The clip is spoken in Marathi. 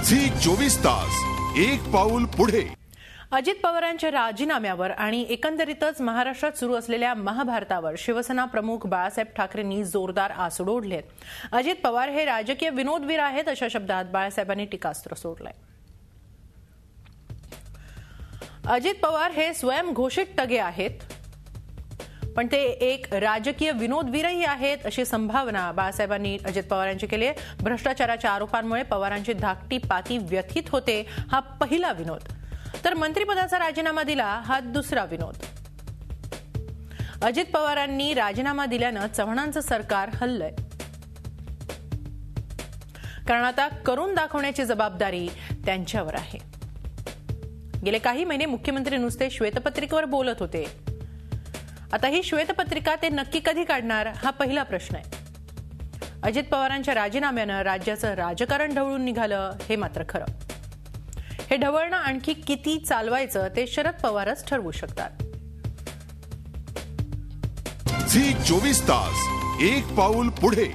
झी 24 तास एक पाऊल पुढे। अजित पवारांच्या राजीनाम्यावर आणि एकंदरीतच महाराष्ट्रात सुरू असलेल्या महाभारतावर शिवसेना प्रमुख बाळासाहेब ठाकरेंनी जोरदार आसूड ओढले। अजित पवार हे राजकीय विनोदवीर आहेत अशा शब्दात बाळासाहेबांनी टीकास्त्र सोडलंय। अजित पवार हे स्वयंघोषित टगे आहेत, पण ते एक राजकीय विनोदवीरही आहेत अशी संभावना बाळासाहेबांनी अजित पवारांची केली। भ्रष्टाचाराच्या आरोपांमुळे पवारांची धाकटी पाती व्यथित होते हा पहिला विनोद, तर मंत्रिपदाचा राजीनामा दिला हा दुसरा विनोद। अजित पवारांनी राजीनामा दिल्यानं चव्हाणांचं सरकार हललंय, कारण आता करून दाखवण्याची जबाबदारी त्यांच्यावर आहे। गेले काही महिने मुख्यमंत्री नुसते श्वेतपत्रिकेवर बोलत होते, आता ही श्वेतपत्रिका ते नक्की कधी काढणार हा पहिला प्रश्न आहे। अजित पवारांच्या राजीनाम्यानं राज्याचं राजकारण ढवळून निघालं हे मात्र खरं। हे ढवळणं आणखी किती चालवायचं ते शरद पवारच ठरवू शकतात। झी 24 तास एक पाऊल पुढे।